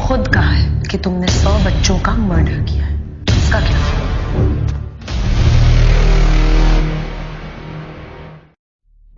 खुद कहा है कि तुमने 100 बच्चों का मर्डर किया है, इसका क्या?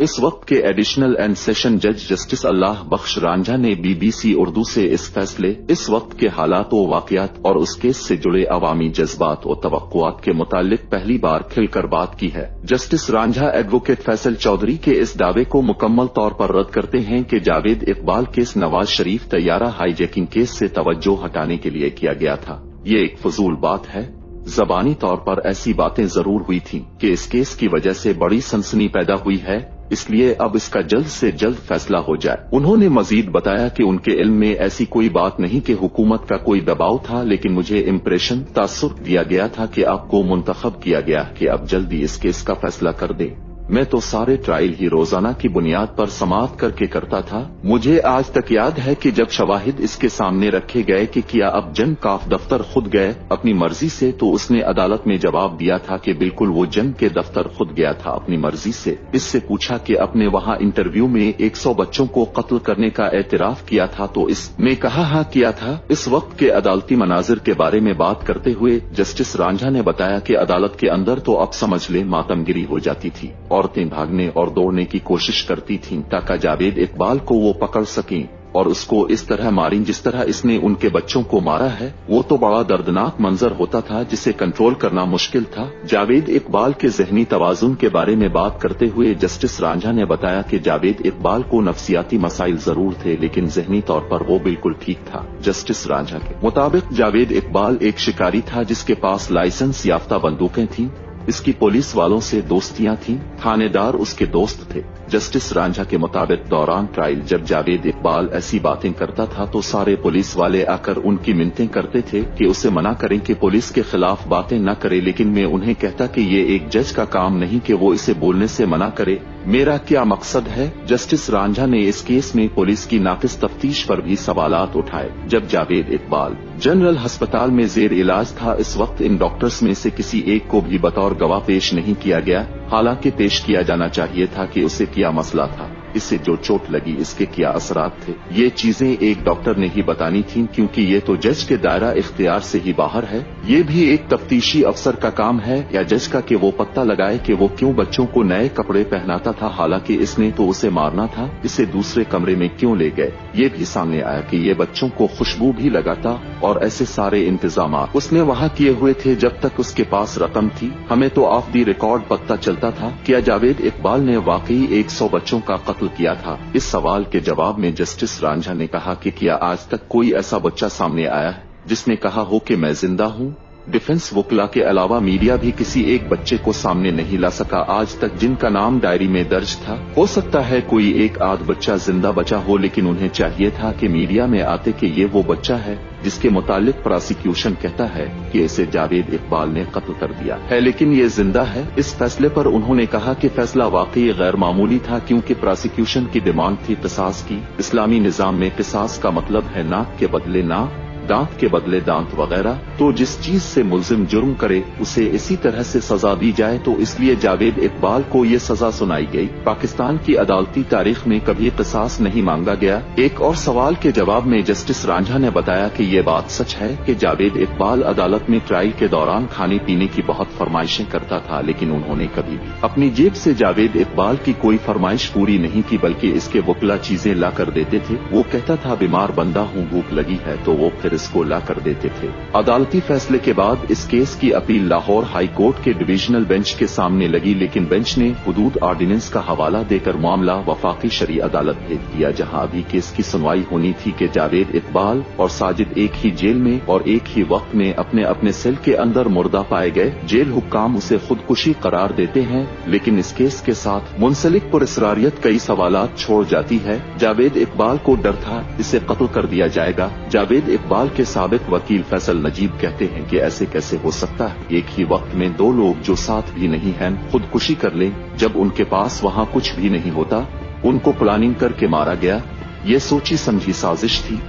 इस वक्त के एडिशनल एंड सेशन जज जस्टिस अल्लाह बख्श रांझा ने BBC उर्दू से इस फैसले, इस वक्त के हालात व वाकयात और उस केस से जुड़े अवामी जज्बात और तवक्कुआत के मुतालिक पहली बार खिलकर बात की है। जस्टिस रांझा एडवोकेट फैसल चौधरी के इस दावे को मुकम्मल तौर पर रद्द करते हैं कि Javed Iqbal case Nawaz Sharif तैयारा hijacking case से तवज्जो हटाने के लिए किया गया था। ये एक फजूल बात है। जबानी तौर पर ऐसी बातें जरूर हुई थीं कि इस केस की वजह से बड़ी सनसनी पैदा हुई है, इसलिए अब इसका जल्द से जल्द फैसला हो जाए। उन्होंने मजीद बताया कि उनके इल्म में ऐसी कोई बात नहीं कि हुकूमत का कोई दबाव था, लेकिन मुझे इम्प्रेशन तासुर दिया गया था कि आपको मुंतखब किया गया कि अब जल्दी इस केस का फैसला कर दे। मैं तो सारे ट्रायल ही रोजाना की बुनियाद पर समाअत करके करता था। मुझे आज तक याद है कि जब शवाहिद इसके सामने रखे गए कि क्या अब जंग काफ दफ्तर खुद गए अपनी मर्जी से, तो उसने अदालत में जवाब दिया था कि बिल्कुल वो जंग के दफ्तर खुद गया था अपनी मर्जी से। इससे पूछा कि अपने वहाँ इंटरव्यू में 100 बच्चों को कत्ल करने का एतराफ किया था, तो इसने कहा हाँ किया था। इस वक्त के अदालती मनाजिर के बारे में बात करते हुए जस्टिस रांझा ने बताया कि अदालत के अंदर तो अब समझ ले मातमगिरी हो जाती थी। औरतें भागने और दौड़ने की कोशिश करती थीं ताकि जावेद इकबाल को वो पकड़ सकें और उसको इस तरह मारें जिस तरह इसने उनके बच्चों को मारा है। वो तो बड़ा दर्दनाक मंजर होता था जिसे कंट्रोल करना मुश्किल था। जावेद इकबाल के जहनी तवाजुन के बारे में बात करते हुए जस्टिस रांझा ने बताया कि जावेद इकबाल को नफ्सियाती मसाइल जरूर थे, लेकिन जहनी तौर पर वो बिल्कुल ठीक था। जस्टिस रांझा के मुताबिक जावेद इकबाल एक शिकारी था जिसके पास लाइसेंस याफ्ता बंदूकें थीं। इसकी पुलिस वालों से दोस्तियां थीं, थानेदार उसके दोस्त थे। जस्टिस रांझा के मुताबिक दौरान ट्रायल जब जावेद इकबाल ऐसी बातें करता था तो सारे पुलिस वाले आकर उनकी मिन्नतें करते थे कि उसे मना करें कि पुलिस के खिलाफ बातें न करे, लेकिन मैं उन्हें कहता कि ये एक जज का काम नहीं कि वो इसे बोलने से मना करे। मेरा क्या मकसद है? जस्टिस रांझा ने इस केस में पुलिस की नाकिस तफ्तीश पर भी सवालात उठाए। जब जावेद इकबाल जनरल अस्पताल में जेर इलाज था, इस वक्त इन डॉक्टर्स में से किसी एक को भी बतौर गवाह पेश नहीं किया गया। हालांकि पेश किया जाना चाहिए था कि उसे क्या मसला था, इससे जो चोट लगी, इसके क्या असरात थे। ये चीजें एक डॉक्टर ने ही बतानी थीं, क्योंकि ये तो जज के दायरा इख्तियार से ही बाहर है। ये भी एक तफ्तीशी अफसर का काम है या जज का कि वो पता लगाए कि वो क्यों बच्चों को नए कपड़े पहनाता था, हालांकि इसने तो उसे मारना था। इसे दूसरे कमरे में क्यों ले गए? ये भी सामने आया कि ये बच्चों को खुशबू भी लगाता और ऐसे सारे इंतजाम उसने वहाँ किए हुए थे जब तक उसके पास रकम थी। हमें तो ऑफ दी रिकॉर्ड पता चलता था। क्या जावेद इकबाल ने वाकई 100 बच्चों का कत्ल किया था? इस सवाल के जवाब में जस्टिस रांझा ने कहा कि क्या आज तक कोई ऐसा बच्चा सामने आया है जिसने कहा हो कि मैं जिंदा हूँ? डिफेंस वकीला के अलावा मीडिया भी किसी एक बच्चे को सामने नहीं ला सका आज तक जिनका नाम डायरी में दर्ज था। हो सकता है कोई एक आध बच्चा जिंदा बचा हो, लेकिन उन्हें चाहिए था कि मीडिया में आते कि ये वो बच्चा है जिसके मुतालिक प्रोसिक्यूशन कहता है कि इसे जावेद इकबाल ने कत्ल कर दिया है, लेकिन ये जिंदा है। इस फैसले पर उन्होंने कहा कि फैसला वाकई गैर मामूली था, क्योंकि प्रोसिक्यूशन की डिमांड थी किसास की। इस्लामी निजाम में किसास का मतलब है नाक के बदले नाक, दांत के बदले दांत वगैरह। तो जिस चीज से मुल्जिम जुर्म करे उसे इसी तरह से सजा दी जाए, तो इसलिए जावेद इकबाल को ये सजा सुनाई गई। पाकिस्तान की अदालती तारीख में कभी किसास नहीं मांगा गया। एक और सवाल के जवाब में जस्टिस रांझा ने बताया कि ये बात सच है कि जावेद इकबाल अदालत में ट्रायल के दौरान खाने पीने की बहुत फरमाइशें करता था, लेकिन उन्होंने कभी भी अपनी जेब से जावेद इकबाल की कोई फरमाइश पूरी नहीं की, बल्कि इसके वकीला चीजें ला कर देते थे। वो कहता था बीमार बंदा हूँ, भूख लगी है, तो वो फिर इसको ला कर देते थे। अदालती फैसले के बाद इस केस की अपील लाहौर हाई कोर्ट के डिविजनल बेंच के सामने लगी, लेकिन बेंच ने हुदूद ऑर्डिनेंस का हवाला देकर मामला वफाकी शरी अदालत भेज दिया, जहां अभी केस की सुनवाई होनी थी कि जावेद इकबाल और साजिद एक ही जेल में और एक ही वक्त में अपने अपने सेल के अंदर मुर्दा पाए गए। जेल हुक्काम उसे खुदकुशी करार देते हैं, लेकिन इस केस के साथ मुंसलिक पुरस्रारियत कई सवालात छोड़ जाती है। जावेद इकबाल को डर था इसे कत्ल कर दिया जाएगा। जावेद इकबाल के साबिक वकील फैसल नजीब कहते हैं कि ऐसे कैसे हो सकता है एक ही वक्त में दो लोग जो साथ भी नहीं हैं खुदकुशी कर लें, जब उनके पास वहाँ कुछ भी नहीं होता। उनको प्लानिंग करके मारा गया, ये सोची समझी साजिश थी।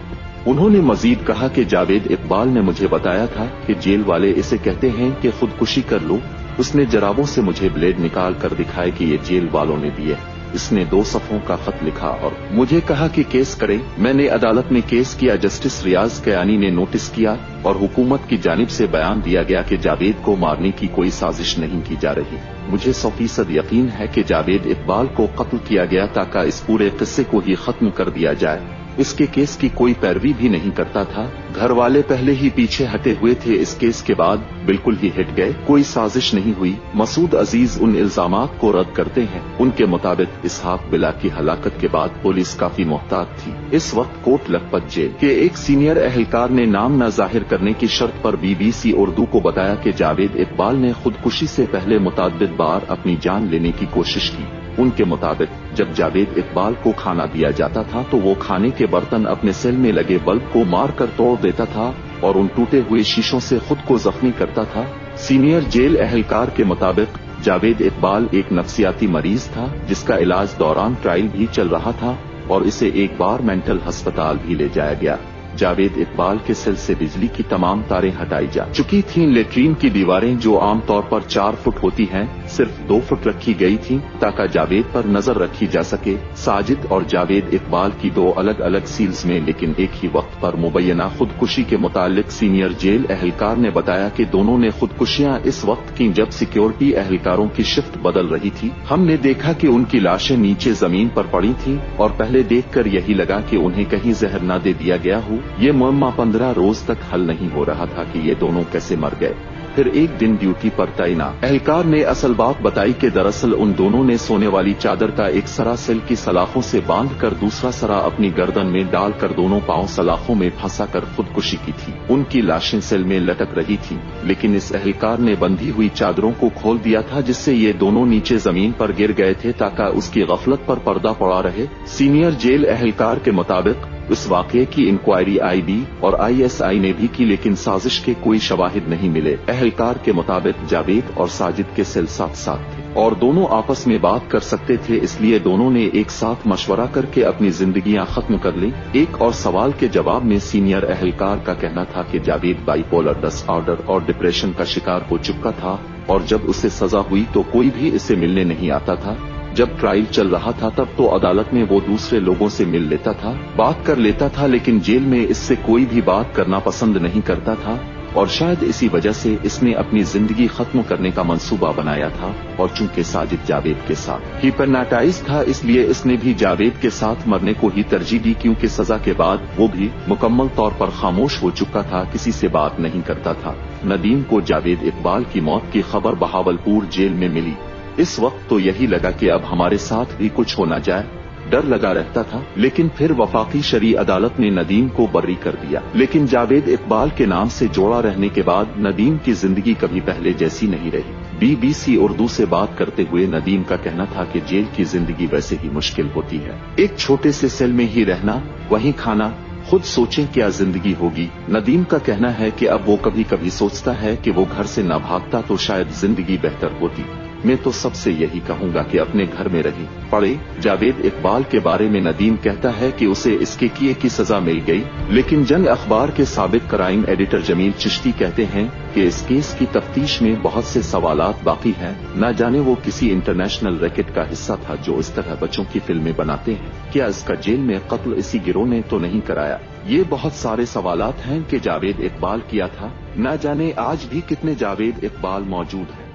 उन्होंने मजीद कहा कि जावेद इकबाल ने मुझे बताया था कि जेल वाले इसे कहते हैं कि खुदकुशी कर लो। उसने जराबों से मुझे ब्लेड निकाल कर दिखाए कि ये जेल वालों ने दिए। इसने 2 सफ़ों का खत लिखा और मुझे कहा कि केस करें। मैंने अदालत में केस किया। जस्टिस रियाज कयानी ने नोटिस किया और हुकूमत की जानिब से बयान दिया गया कि जावेद को मारने की कोई साजिश नहीं की जा रही। मुझे 100% यकीन है कि जावेद इकबाल को कत्ल किया गया ताकि इस पूरे किस्से को ही खत्म कर दिया जाए। इसके केस की कोई पैरवी भी नहीं करता था। घर वाले पहले ही पीछे हटे हुए थे। इस केस के बाद बिल्कुल ही हट गए। कोई साजिश नहीं हुई। मसूद अजीज उन इल्जामात को रद्द करते हैं। उनके मुताबिक इसहाक बिला की हलाकत के बाद पुलिस काफी मोहतात थी। इस वक्त कोट लखपत जेल के एक सीनियर एहलकार ने नाम न जाहिर करने की शर्त पर BBC उर्दू को बताया कि जावेद इकबाल ने खुदकुशी से पहले मुतअद्दिद बार अपनी जान लेने की कोशिश की। उनके मुताबिक जब जावेद इकबाल को खाना दिया जाता था तो वो खाने के बर्तन अपने सेल में लगे बल्ब को मारकर तोड़ देता था और उन टूटे हुए शीशों से खुद को जख्मी करता था। सीनियर जेल एहलकार के मुताबिक जावेद इकबाल एक नफ्सियाती मरीज था जिसका इलाज दौरान ट्रायल भी चल रहा था और इसे एक बार मेंटल अस्पताल भी ले जाया गया। जावेद इकबाल के सेल से बिजली की तमाम तारें हटाई जा चुकी थीं। लेट्रीन की दीवारें जो आमतौर पर 4 फुट होती हैं सिर्फ 2 फुट रखी गई थीं ताकि जावेद पर नजर रखी जा सके। साजिद और जावेद इकबाल की 2 अलग अलग सील्स में लेकिन एक ही वक्त पर मुबैना खुदकुशी के मुतालिक सीनियर जेल एहलकार ने बताया कि दोनों ने खुदकुशियां इस वक्त की जब सिक्योरिटी एहलकारों की शिफ्ट बदल रही थी। हमने देखा कि उनकी लाशें नीचे जमीन पर पड़ी थीं और पहले देखकर यही लगा कि उन्हें कहीं जहर न दे दिया गया हो। ये मुअम्मा 15 रोज तक हल नहीं हो रहा था कि ये दोनों कैसे मर गए। फिर एक दिन ड्यूटी पर तैनात एहलकार ने असल बात बताई कि दरअसल उन दोनों ने सोने वाली चादर का एक सरा सेल की सलाखों से बांधकर दूसरा सरा अपनी गर्दन में डालकर दोनों पांव सलाखों में फंसाकर खुदकुशी की थी। उनकी लाशें सेल में लटक रही थीं, लेकिन इस एहलकार ने बंधी हुई चादरों को खोल दिया था जिससे ये दोनों नीचे जमीन पर गिर गए थे ताकि उसकी गफलत पर पर्दा पड़ा रहे। सीनियर जेल एहलकार के मुताबिक इस वाक़ये की इंक्वायरी IB और ISI ने भी की लेकिन साजिश के कोई शवाहिद नहीं मिले। एहलकार के मुताबिक जावेद और साजिद के सेल साथ साथ थे और दोनों आपस में बात कर सकते थे, इसलिए दोनों ने एक साथ मशवरा करके अपनी जिंदगियां खत्म कर ली। एक और सवाल के जवाब में सीनियर एहलकार का कहना था कि जावेद बाइपोलर डिसऑर्डर और डिप्रेशन का शिकार हो चुका था और जब उसे सजा हुई तो कोई भी इसे मिलने नहीं आता था। जब ट्रायल चल रहा था तब तो अदालत में वो दूसरे लोगों से मिल लेता था, बात कर लेता था, लेकिन जेल में इससे कोई भी बात करना पसंद नहीं करता था और शायद इसी वजह से इसने अपनी जिंदगी खत्म करने का मंसूबा बनाया था। और चूंकि साजिद जावेद के साथ हिप्नोटाइज था इसलिए इसने भी जावेद के साथ मरने को ही तरजीह दी, क्योंकि सजा के बाद वो भी मुकम्मल तौर पर खामोश हो चुका था, किसी से बात नहीं करता था। नदीम को जावेद इकबाल की मौत की खबर बहावलपुर जेल में मिली। इस वक्त तो यही लगा कि अब हमारे साथ भी कुछ हो न जाए, डर लगा रहता था। लेकिन फिर वफाकी शरी अदालत ने नदीम को बरी कर दिया। लेकिन जावेद इकबाल के नाम से जोड़ा रहने के बाद नदीम की जिंदगी कभी पहले जैसी नहीं रही। BBC उर्दू से बात करते हुए नदीम का कहना था कि जेल की जिंदगी वैसे ही मुश्किल होती है, एक छोटे से सेल में ही रहना, वहीं खाना, खुद सोचें क्या जिंदगी होगी। नदीम का कहना है कि अब वो कभी कभी सोचता है कि वो घर से न भागता तो शायद जिंदगी बेहतर होती। मैं तो सबसे यही कहूंगा कि अपने घर में रही पड़े। जावेद इकबाल के बारे में नदीम कहता है कि उसे इसके किए की सजा मिल गई, लेकिन जंग अखबार के साबिक क्राइम एडिटर जमील चिश्ती कहते हैं कि इस केस की तफ्तीश में बहुत से सवालात बाकी हैं। न जाने वो किसी इंटरनेशनल रैकेट का हिस्सा था जो इस तरह बच्चों की फिल्में बनाते हैं। क्या इसका जेल में कत्ल इसी गिरोह ने तो नहीं कराया? ये बहुत सारे सवालात हैं कि जावेद इकबाल किया था। न जाने आज भी कितने जावेद इकबाल मौजूद हैं।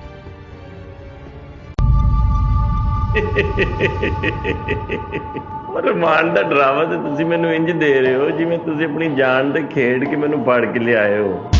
ਰਮਾਨ ਦਾ ਡਰਾਵਾ ਤੇ ਤੁਸੀਂ ਮੈਨੂੰ ਇੰਜ ਦੇ ਰਹੇ ਹੋ ਜਿਵੇਂ ਤੁਸੀਂ ਆਪਣੀ ਜਾਨ ਤੇ ਖੇਡ ਕੇ ਮੈਨੂੰ ਫੜ ਕੇ ਲਿਆਏ ਹੋ।